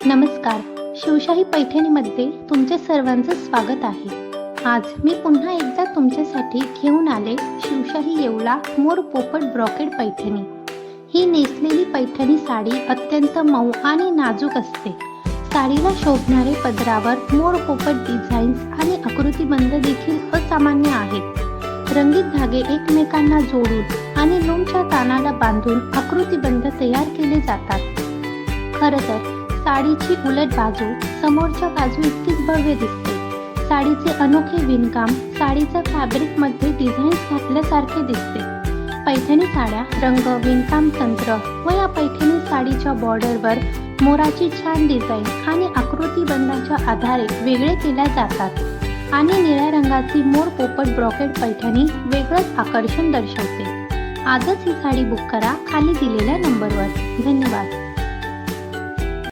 नमस्कार. शिवशाही पैठणीमध्ये तुमचे सर्वांचं स्वागत आहे. आज मी पुन्हा एकदा तुमच्यासाठी घेऊन आले शिवशाही येवला मोर पोपट ब्रॉकेड पैठणी. ही नेसलेली पैठणी साडी अत्यंत मऊ आणि नाजूक असते. साडीला शोभणारे पदरावर मोर पोपट डिझाईन्स आणि आकृतिबंध देखील असामान्य आहेत. रंगीत धागे एकमेकांना जोडून आणि लोमच्या तानाला बांधून आकृतिबंध तयार केले जातात. खरं तर साडीची उलट बाजू समोरच्या बाजू इतकीच भव्य दिसते. साडीचे अनोखे विणकाम साडीच्या फॅब्रिकमध्ये डिझाईन्स घातल्यासारखे दिसते. पैठणी साड्या रंग, विणकाम तंत्र व या पैठणी साडीच्या बॉर्डरवर मोराची छान डिझाईन आणि आकृतिबंधाच्या आधारे वेगळे केल्या जातात आणि निळ्या रंगाची मोर पोपट ब्रॉकेड पैठणी वेगळंच आकर्षण दर्शवते. आजच ही साडी बुक करा खाली दिलेल्या नंबरवर. धन्यवाद.